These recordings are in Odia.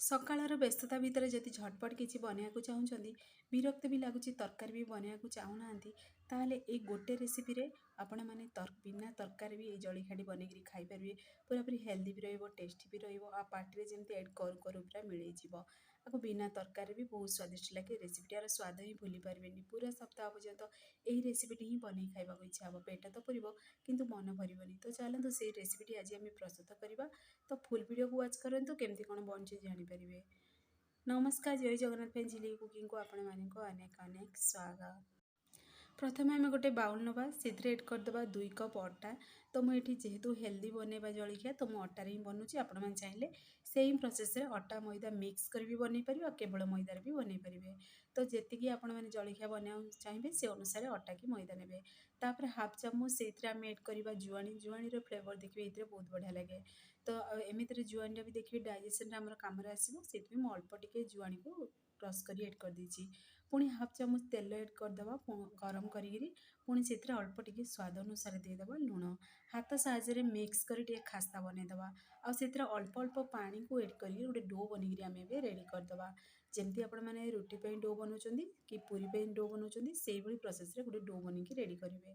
ସକାଳର ବ୍ୟସ୍ତତା ଭିତରେ ଯଦି ଝଟପଟ କିଛି ବନେଇବାକୁ ଚାହୁଁଛନ୍ତି, ବିରକ୍ତ ବି ଲାଗୁଛି, ତରକାରୀ ବି ବନେଇବାକୁ ଚାହୁଁନାହାନ୍ତି, ତାହେଲେ ଏଇ ଗୋଟେ ରେସିପିରେ ଆପଣମାନେ ବିନା ତରକାରୀ ବି ଏଇ ଜଳଖିଆଟି ବନେଇକିରି ଖାଇପାରିବେ। ପୁରାପୁରି ହେଲ୍ଦି ବି ରହିବ, ଟେଷ୍ଟି ବି ରହିବ, ଆଉ ପାଟିରେ ଯେମିତି ଏଡ୍ କରୁ କରୁ ପୁରା ମିଳେଇଯିବ। ଆକୁ ବିନା ତରକାରୀ ବି ବହୁତ ସ୍ୱାଦିଷ୍ଟ ଲାଗେ। ରେସିପିଟାର ସ୍ୱାଦ ହିଁ ଭୁଲି ପାରିବେନି। ପୁରା ସପ୍ତାହ ପର୍ଯ୍ୟନ୍ତ ଏହି ରେସିପିଟି ହିଁ ବନେଇ ଖାଇବାକୁ ଇଚ୍ଛା ହେବ। ପେଟ ତ ପୁରିବ କିନ୍ତୁ ମନ ଭରିବନି। ତ ଚାଲନ୍ତୁ ସେଇ ରେସିପିଟି ଆଜି ଆମେ ପ୍ରସ୍ତୁତ କରିବା। ତ ଫୁଲ୍ ଭିଡ଼ିଓକୁ ୱାଚ୍ କରନ୍ତୁ, କେମିତି କ'ଣ ବନୁଛି ଜାଣିପାରିବେ। ନମସ୍କାର, ଜୟ ଜଗନ୍ନାଥ ପାଇଁ ଝିଲି କୁକିଂକୁ ଆପଣମାନଙ୍କୁ ଅନେକ ଅନେକ ସ୍ୱାଗତ। ପ୍ରଥମେ ଆମେ ଗୋଟେ ବାଉଲ୍ ନେବା, ସେଥିରେ ଏଡ୍ କରିଦେବା 2 କପ୍ ଅଟା। ତ ମୁଁ ଏଠି ଯେହେତୁ ହେଲ୍ଦି ବନେଇବା ଜଳଖିଆ, ତ ମୁଁ ଅଟାରେ ହିଁ ବନଉଛି। ଆପଣମାନେ ଚାହିଁଲେ ସେମ୍ ପ୍ରୋସେସ୍ରେ ଅଟା ମଇଦା ମିକ୍ସ କରି ବି ବନେଇ ପାରିବେ, ଆଉ କେବଳ ମଇଦାରେ ବି ବନେଇ ପାରିବେ। ତ ଯେତିକି ଆପଣମାନେ ଜଳଖିଆ ବନେଇବାକୁ ଚାହିଁବେ ସେ ଅନୁସାରେ ଅଟା କି ମଇଦା ନେବେ। ତାପରେ ହାଫ୍ ଚାମଚ ସେଇଥିରେ ଆମେ ଏଡ୍ କରିବା ଜୁଆଣି। ଜୁଆଣିର ଫ୍ଲେଭର ଦେଖିବେ ଏଇଥିରେ ବହୁତ ବଢ଼ିଆ ଲାଗେ। ତ ଏମିତିରେ ଜୁଆଣିଟା ବି ଦେଖିବେ ଡାଇଜେସନରେ ଆମର କାମରେ ଆସିବ। ସେଥିପାଇଁ ମୁଁ ଅଳ୍ପ ଟିକେ ଜୁଆଣିକୁ କ୍ରସ୍ କରି ଏଡ୍ କରିଦେଇଛି। ପୁଣି ହାଫ୍ ଚାମଚ ତେଲ ଏଡ୍ କରିଦେବା ଗରମ କରିକିରି। ପୁଣି ସେଥିରେ ଅଳ୍ପ ଟିକେ ସ୍ୱାଦ ଅନୁସାରେ ଦେଇଦେବା ଲୁଣ। ହାତ ସାହାଯ୍ୟରେ ମିକ୍ସ କରି ଟିକେ ଖାସ୍ତା ବନେଇଦେବା। ଆଉ ସେଥିରେ ଅଳ୍ପ ଅଳ୍ପ ପାଣିକୁ ଏଡ୍ କରିକି ଗୋଟେ ଡୋ ବନେଇକିରି ଆମେ ଏବେ ରେଡ଼ି କରିଦେବା। ଯେମିତି ଆପଣମାନେ ରୁଟି ପାଇଁ ଡୋ ବନାଉଛନ୍ତି କି ପୁରୀ ପାଇଁ ଡୋ ବନାଉଛନ୍ତି, ସେଇଭଳି ପ୍ରୋସେସ୍ରେ ଗୋଟେ ଡୋ ବନେଇକି ରେଡ଼ି କରିବେ।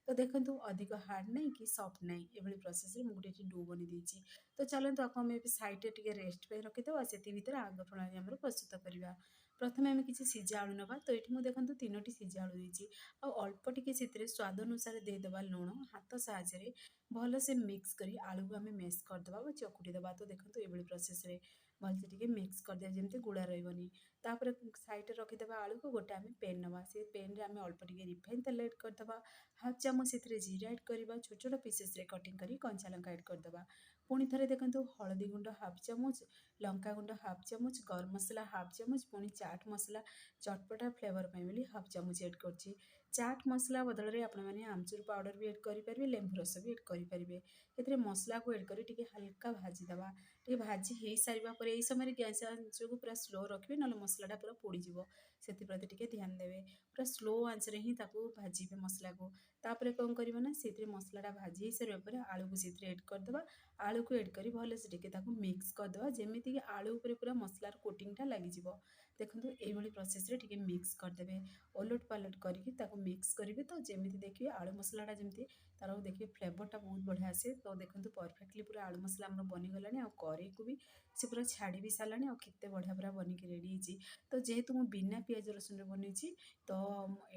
ତ ଦେଖନ୍ତୁ ଅଧିକ ହାର୍ଡ଼ ନାହିଁ କି ସଫ୍ଟ ନାହିଁ, ଏଭଳି ପ୍ରୋସେସ୍ରେ ମୁଁ ଗୋଟେ ଏଠି ଡୋ ବନେଇ ଦେଇଛି। ତ ଚାଲନ୍ତୁ ଆକୁ ଆମେ ଏବେ ସାଇଡ଼୍ରେ ଟିକେ ରେଷ୍ଟ ପାଇଁ ରଖିଦେବା। ସେଥି ଭିତରେ ଆଗ ପ୍ରଣାଳୀ ଆମର ପ୍ରସ୍ତୁତ କରିବା। ପ୍ରଥମେ ଆମେ କିଛି ସିଝା ଆଳୁ ନେବା। ତ ଏଠି ମୁଁ ଦେଖନ୍ତୁ 3ଟି ସିଝା ଆଳୁ ଦେଇଛି। ଆଉ ଅଳ୍ପ ଟିକେ ସେଥିରେ ସ୍ୱାଦ ଅନୁସାରେ ଦେଇଦେବା ଲୁଣ। ହାତ ସାହାଯ୍ୟରେ ଭଲସେ ମିକ୍ସ କରି ଆଳୁକୁ ଆମେ ମେସ୍ କରିଦେବା ବା ଚକୁଟି ଦେବା। ତ ଦେଖନ୍ତୁ ଏଭଳି ପ୍ରୋସେସ୍ରେ ଭଲସେ ଟିକେ ମିକ୍ସ କରିଦେବା, ଯେମିତି ଗୁଳା ରହିବନି। ତାପରେ ସାଇଡ଼୍ରେ ରଖିଦେବା ଆଳୁକୁ। ଗୋଟେ ଆମେ ପେନ୍ ନେବା, ସେ ପେନ୍ରେ ଆମେ ଅଳ୍ପ ଟିକେ ରିଫାଇନ୍ ତେଲ ଏଡ୍ କରିଦେବା। ହାଫ୍ ଚାମଚ ସେଥିରେ ଜିରା ଏଡ୍ କରିବା, ଛୋଟ ଛୋଟ ପିସେସ୍ରେ କଟିଂ କରି କଞ୍ଚା ଲଙ୍କା ଏଡ୍ କରିଦେବା। ପୁଣି ଥରେ ଦେଖନ୍ତୁ ହଳଦୀ ଗୁଣ୍ଡ ହାଫ୍ ଚାମଚ, ଲଙ୍କାଗୁଣ୍ଡ ହାଫ୍ ଚାମଚ, ଗରମ ମସଲା ହାଫ୍ ଚାମଚ, ପୁଣି ଚାଟ୍ ମସଲା ଚଟପଟା ଫ୍ଲେଭର ପାଇଁ ବୋଲି ହାଫ୍ ଚାମଚ ଏଡ୍ କରୁଛି। ଚାଟ୍ ମସଲା ବଦଳରେ ଆପଣମାନେ ଆମଚୁର ପାଉଡ଼ର ବି ଏଡ୍ କରିପାରିବେ, ଲେମ୍ବୁ ରସ ବି ଏଡ୍ କରିପାରିବେ। ଏଥିରେ ମସଲାକୁ ଏଡ୍ କରି ଟିକେ ହାଲକା ଭାଜିଦେବା। ଟିକେ ଭାଜି ହେଇସାରିବା ପରେ ଏହି ସମୟରେ ଗ୍ୟାସ୍ ଆଞ୍ଚକୁ ପୁରା ସ୍ଲୋ ରଖିବେ, ନହେଲେ ମସଲାଟା ପୁରା ପୋଡ଼ିଯିବ। ସେଥିପ୍ରତି ଟିକେ ଧ୍ୟାନ ଦେବେ। ପୁରା ସ୍ଲୋ ଆଞ୍ଚରେ ହିଁ ତାକୁ ଭାଜିବେ ମସଲାକୁ। ତାପରେ କ'ଣ କରିବେ ନା, ସେଥିରେ ମସଲାଟା ଭାଜି ହେଇସାରିବା ପରେ ଆଳୁକୁ ସେଥିରେ ଏଡ୍ କରିଦେବା। ଆଳୁକୁ ଏଡ୍ କରି ଭଲସେ ଟିକେ ତାକୁ ମିକ୍ସ କରିଦେବା, ଯେମିତିକି ଆଳୁ ଉପରେ ପୁରା ମସଲାର କୋଟିଂଟା ଲାଗିଯିବ। ଦେଖନ୍ତୁ ଏଇଭଳି ପ୍ରୋସେସ୍ରେ ଟିକେ ମିକ୍ସ କରିଦେବେ। ଓଲଟ ପାଲଟ କରିକି ତାକୁ ମିକ୍ସ କରିବେ। ତ ଯେମିତି ଦେଖିବେ ଆଳୁ ମସଲାଟା ଯେମିତି ତାର ଦେଖିବେ ଫ୍ଲେଭରଟା ବହୁତ ବଢ଼ିଆ ଆସେ। ତ ଦେଖନ୍ତୁ ପରଫେକ୍ଟଲି ପୁରା ଆଳୁ ମସଲା ଆମର ବନିଗଲାଣି। ଆଉ କରେଇକୁ ବି ସେ ପୁରା ଛାଡ଼ି ବି ସାରିଲାଣି। ଆଉ କେତେ ବଢ଼ିଆ ପୁରା ବନିକି ରେଡ଼ି ହେଇଛି। ତ ଯେହେତୁ ମୁଁ ବିନା ପିଆଜ ରସୁଣରେ ବନେଇଛି, ତ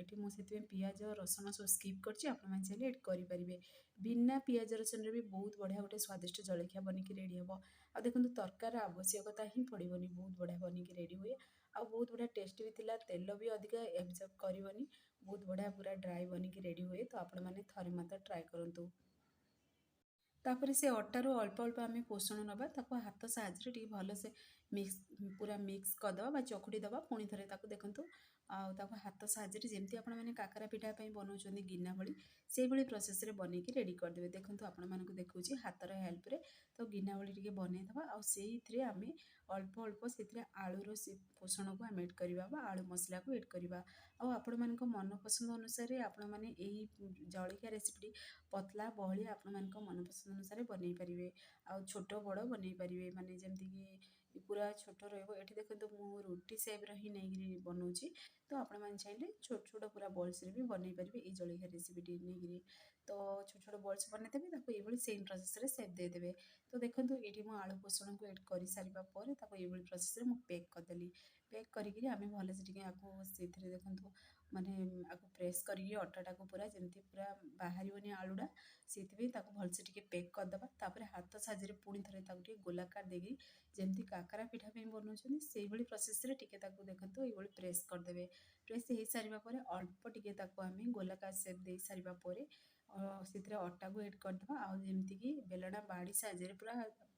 ଏଠି ମୁଁ ସେଥିପାଇଁ ପିଆଜ ରସୁଣ ସବୁ ସ୍କିପ୍ କରିଛି। ଆପଣମାନେ ଚାହିଁଲେ ଏଡ୍ କରିପାରିବେ। ବିନା ପିଆଜ ରସୁଣରେ ବି ବହୁତ ବଢ଼ିଆ ଗୋଟେ ସ୍ୱାଦିଷ୍ଟ ଜଳଖିଆ ବନିକି ରେଡ଼ି ହେବ। ଆଉ ଦେଖନ୍ତୁ ତରକାରୀର ଆବଶ୍ୟକତା ହିଁ ପଡ଼ିବନି, ବହୁତ ବଢ଼ିଆ ବନିକି ରେଡ଼ି ହୁଏ। ଆଉ ବହୁତ ବଢ଼ିଆ ଟେଷ୍ଟ ବି ଥିଲା। ତେଲ ବି ଅଧିକା ଏବଜର୍ବ କରିବନି। ବହୁତ ବଢ଼ିଆ ପୁରା ଡ୍ରାଏ ବନିକି ରେଡ଼ି ହୁଏ। ତ ଆପଣମାନେ ଥରେ ମାତ୍ର ଟ୍ରାଏ କରନ୍ତୁ। ତାପରେ ସେ ଅଟାରୁ ଅଳ୍ପ ଅଳ୍ପ ଆମେ ପୋଷଣ ନେବା। ତାକୁ ହାତ ସାହାଯ୍ୟରେ ଟିକେ ଭଲସେ ପୁରା ମିକ୍ସ କରିଦେବା ବା ଚକୁଟି ଦେବା। ପୁଣି ଥରେ ତାକୁ ଦେଖନ୍ତୁ ଆଉ ତାକୁ ହାତ ସାହାଯ୍ୟରେ ଯେମିତି ଆପଣମାନେ କାକରା ପିଠା ପାଇଁ ବନାଉଛନ୍ତି ଗିନା ଭଳି, ସେଇଭଳି ପ୍ରୋସେସ୍ରେ ବନେଇକି ରେଡ଼ି କରିଦେବେ। ଦେଖନ୍ତୁ ଆପଣମାନଙ୍କୁ ଦେଖାଉଛି ହାତର ହେଲ୍ପରେ। ତ ଗିନା ଭଳି ଟିକେ ବନେଇଦେବା। ଆଉ ସେଇଥିରେ ଆମେ ଅଳ୍ପ ଅଳ୍ପ ସେଥିରେ ଆଳୁର ସେ ପୋଷଣକୁ ଆମେ ଏଡ୍ କରିବା ବା ଆଳୁ ମସଲାକୁ ଏଡ୍ କରିବା। ଆଉ ଆପଣମାନଙ୍କ ମନ ପସନ୍ଦ ଅନୁସାରେ ଆପଣମାନେ ଏହି ଜଳଖିଆ ରେସିପିଟି ପତଲା ବହଳିଆ ଆପଣମାନଙ୍କ ମନପସନ୍ଦ ଅନୁସାରେ ବନେଇ ପାରିବେ। ଆଉ ଛୋଟ ବଡ଼ ବନେଇ ପାରିବେ, ମାନେ ଯେମିତିକି ପୁରା ଛୋଟ ରହିବ। ଏଠି ଦେଖନ୍ତୁ ମୁଁ ରୁଟି ସେପ୍ର ହିଁ ନେଇକିରି ବନାଉଛି। ତ ଆପଣମାନେ ଚାହିଁଲେ ଛୋଟ ଛୋଟ ପୁରା ବଲ୍ସରେ ବି ବନେଇ ପାରିବେ ଏଇ ଜଳଖିଆ ରେସିପିଟି ନେଇକିରି। ତ ଛୋଟ ଛୋଟ ବଲ୍ସ ବନେଇଦେବେ, ତାକୁ ଏଇଭଳି ସେମ୍ ପ୍ରୋସେସ୍ରେ ସେପ୍ ଦେଇଦେବେ। ତ ଦେଖନ୍ତୁ ଏଇଠି ମୁଁ ଆଳୁ ପୋଷଣକୁ ଏଡ୍ କରିସାରିବା ପରେ ତାକୁ ଏଇଭଳି ପ୍ରୋସେସ୍ରେ ମୁଁ ପେକ୍ କରିଦେଲି। ପେକ୍ କରିକିରି ଆମେ ଭଲସେ ଟିକେ ଆକୁ ସେଇଥିରେ ଦେଖନ୍ତୁ ମାନେ ଆକୁ ପ୍ରେସ୍ କରିକି ଅଟାଟାକୁ ପୁରା ଯେମିତି ପୁରା ବାହାରିବନି ଆଳୁଟା, ସେଇଥିପାଇଁ ତାକୁ ଭଲସେ ଟିକେ ପେକ୍ କରିଦେବା। ତାପରେ ହାତ ସାହାଯ୍ୟରେ ପୁଣି ଥରେ ତାକୁ ଟିକେ ଗୋଲାକାର ଦେଇକି ଯେମିତି କାକରା ପିଠା ପାଇଁ ବନାଉଛନ୍ତି, ସେଇଭଳି ପ୍ରୋସେସ୍ରେ ଟିକେ ତାକୁ ଦେଖନ୍ତୁ ଏଇଭଳି ପ୍ରେସ୍ କରିଦେବେ। ପ୍ରେସ୍ ହେଇସାରିବା ପରେ ଅଳ୍ପ ଟିକେ ତାକୁ ଆମେ ଗୋଲାକାର ସେପ୍ ଦେଇସାରିବା ପରେ ସେଥିରେ ଅଟାକୁ ଏଡ୍ କରିଦେବା। ଆଉ ଯେମିତିକି ବେଲଣା ବାଡ଼ି ସାହାଯ୍ୟରେ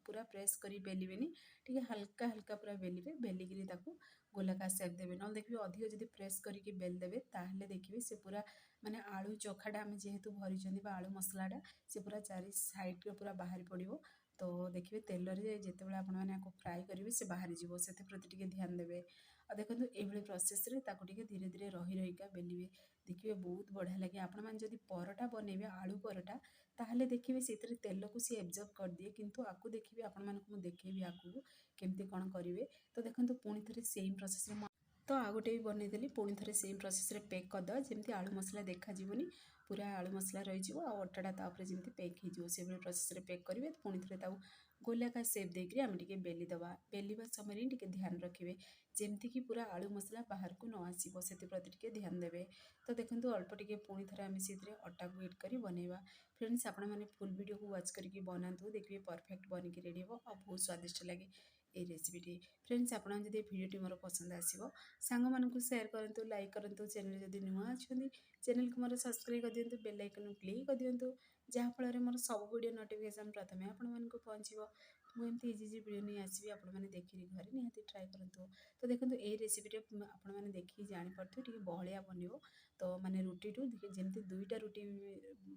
ପୁରା ପ୍ରେସ୍ କରି ବେଲିବେନି, ଟିକେ ହାଲକା ହାଲକା ପୁରା ବେଲିବେ। ବେଲିକିରି ତାକୁ ଗୋଲାକାର ସେପ୍ ଦେବେ। ନହେଲେ ଦେଖିବେ ଅଧିକ ଯଦି ପ୍ରେସ୍ କରିକି ବେଲି ଦେବେ, ତାହେଲେ ଦେଖିବେ ସେ ପୁରା ମାନେ ଆଳୁ ଚୋଖାଟା ଆମେ ଯେହେତୁ ଭରିଛନ୍ତି ବା ଆଳୁ ମସଲାଟା, ସେ ପୁରା ଚାରି ସାଇଡ଼୍ରେ ପୁରା ବାହାରି ପଡ଼ିବ। तो देखिए तेल जितेबाला आपने फ्राए करेंगे से बाहरी जीव से प्रति ध्यान देवे। आ देखो ये प्रोसेस रे ताको धीरे धीरे रही रहीका बेलिए देखिए बहुत बढ़िया लगे। आपण मैंने जब परोटा बनइबे आलू परोटा ताहले देखिए से तेल को सी एब्जर्व कर दिए किंतु आपको देखिए आपण मानक देखेबी आपको केमती कौन करेंगे। तो देखो पुणी थे सेम प्रोसेस तो आ गोटे भी बनईदेली पुणी थे सेम प्रोसेस रे पैक करदे जमी आलू मसला देखाଯିबनी पूरा आलू मसला रही अटाटा तापर जमी पैक हो प्रोसेस रे पैक करेंगे। पुणी थे गोलाकार सेप देकर आम टे बेलीदबा बेलिया समय टे ध्यान रखिए जमती कि पूरा आलू मसला बाहर को न आसो से प्रति ध्यान देवे। तो देखो अल्प टे पुणी थे आम से अटा को एड कर बनइबा। फ्रेंड्स आपण मैंने फुल वीडियो को वाच करके बनातु देखिए परफेक्ट बनिकी रेडी हो और बहुत स्वादिष्ट लगे ये रेसिपीटी। फ्रेंड्स आप भिडियोटी मोर पसंद आसो सांग मानू सेयार करूँ लाइक करूँ चैनल जदि नुआ अच्छा चैनल को मोर सब्सक्राइब कर दिंतु बेल आइकन क्लिक कर दिंतु जहाँफल मोर सब वीडियो नोटिफिकेशन प्रथम आपण पहुँचो। मुझे इजी इजी वीडियो नहीं आसबि आपने देखिए घरे निहाती ट्राए करूँ। तो देखो ये रेसिपी आपने देखिए जापे बहलिया बन तो माने रुटी टू जमी दुईटा रुटी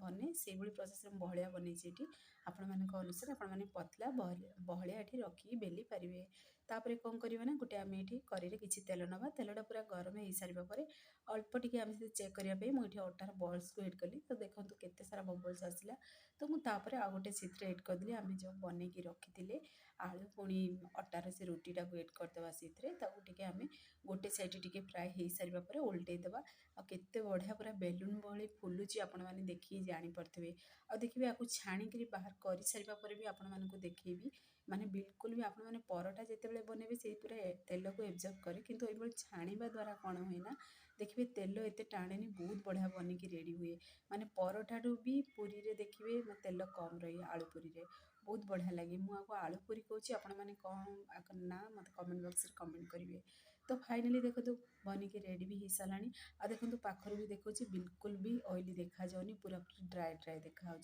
बने से प्रोसेस बहलिया बनई आपण मान अनुसार आपण मैंने पतला बहलिया ये रखिकी बेली पारे। तापर कौन करवा ना गोटे आम ये कड़े किसी तेल नवा तेलटा पूरा गरम हो सारा पर अल्प टे आम चेक करने मुझे अटार बल्स को एड कली। तो देखो केते सारा बबल्स आसला तो मुझे आउ गोटे से एड करदेली आम जो बनईकी रखी आलू पुणी अटार से रुटीटा को एड करदे से आम गोटे साइड टे फ्राए हो सारा पर ओल्टेदेवा आते बढ़िया पूरा बेलून भाई फुलुची आपण मैंने देखिए जापे। आ देखिए आपको छाणिकी बाहर कर सारा पर भी आपण मानक देखेबी माने बिल्कुल भी आपण मैंने परोटा जिते बनइबे से पूरा तेल को एब्जर्व करे किंतु ये छाणीबा द्वारा कौन हुए ना देखिए तेल एत टाणेनी बहुत बढ़िया बनिकी रेडी हुए। माने परोठा भी पूरी रे देखिए तेल कम रही आलू पूरी रे बहुत बढ़िया लगे। मुझे आलू पूरी कहूँ आपण मैंने कौन ना मत कमेंट बॉक्स में कमेंट करेंगे। तो फाइनाली देखो तो बनिकी रेडी भी हो सारा आ देखो पाखर भी देखो बिल्कुल भी ऑयली देखा जाऊनी पूरा ड्राए ड्राए देखा।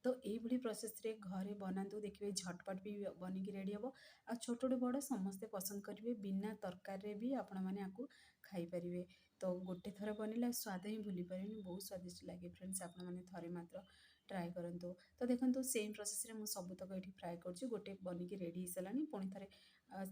तो ये प्रोसेस रे घरे बनातु देखिए झटपट भी बनिकी रेडी हम आ छोट बड़ समस्ते पसंद करेंगे बिना तरकारी भी आपण मैंने आपको खाईपारे। तो गोटे थर बनला स्वाद ही भूली पारे बहुत स्वादिष्ट लगे। फ्रेंड्स आपने थे मात्र ट्राए करूँ। तो देखो सेम प्रोसेस रे मुझे सबुतक ये फ्राए कर गोटे बनिकी रेडी हो सारा पुणी थे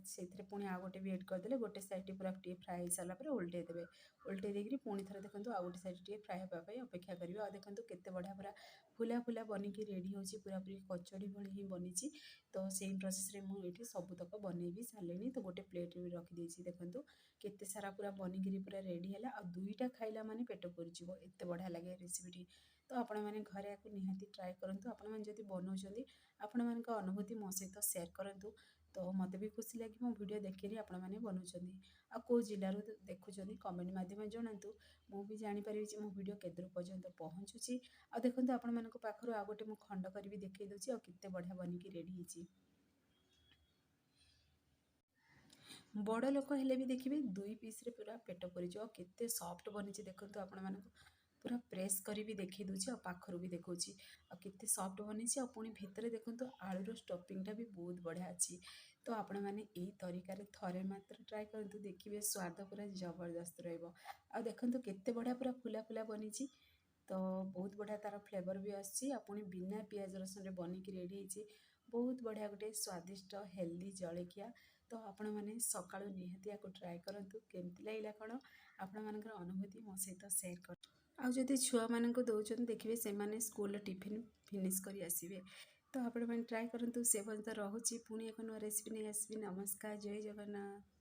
से पुणी आ गोटे भी एड करदे गोटे साइड पूरा टे फ्राए हो सारापर ओल्टे देवे ओल्टे देकर पुणी थे देखो आ गोटे साइड टे फ्राए होगापी अपेक्षा करेंगे। देखो केते बढ़िया पूरा फुला फुला बनिकी रेडी हो पूरा पूरी कचौड़ी भली ही बनी। तो सेम प्रोसेस रे मुझे सबुतक बनई भी सारे तो गोटे प्लेट भी रखी देखो केते सारा पूरा बनिकी पूरा रेडी है आ दुईटा खाइला माने पेट पुरीज एत बढ़िया लगे रेसिपीटी। तो आपण मैंने घरे आपको निहाती ट्राए करूँ आपण मैंने जब बनाऊँ आपण मान अनुभूति मो सहित सेयार करूँ। तो मत भी खुशी लगे मो वीडियो देखिए आपण मैंने बनाऊँ आ कौ जिलूर देखुं कमेंट मध्यम जनातु मुझे जानीपारि मो वीडियो केदूर पर्यंत पहुँचुची। आ देखो आपण मान पाखर आ गोटे मुझे खंड कर देखई दूसरी आते बढ़िया बनिकी रेडी होती। बड़ लोक हेले भी देखिए दुई पीस रे पूरा पेट पुरीज केते सॉफ्ट बनी देखो आपण मानक पूरा प्रेस करी भी देखी दूसरी पाखर भी देखा केते सॉफ्ट बनी पुणी भितर देखो आलूर स्टफिंगटा भी बहुत बढ़िया अच्छी। तो आपण मैंने यही तरीके थे मात्र ट्राए करूँ देखिए स्वाद पूरा जबरदस्त रहा। देखो केते बढ़िया पूरा फुला फुला बनी तो बहुत बढ़िया तार फ्लेवर भी आसी पुणी बिना पियाज रसुन बनिकी रेडी होती बहुत बढ़िया गोटे स्वादिष्ट हेल्दी जलखिया। तो आपण मैंने सका निहाती या ट्राए करूँ केमती लगे कौन आपण मान अनुभूति मो सहित सेयार कर। आदि छुआ मान दौरान देखिए से स्कूल टिफिन फिनिश कर आसबे तो आपण मैंने ट्राए करूँ से पर्यंत रोचे पुणी एक नुआ रेसिपी नहीं आसबि। नमस्कार जय जगन्नाथ।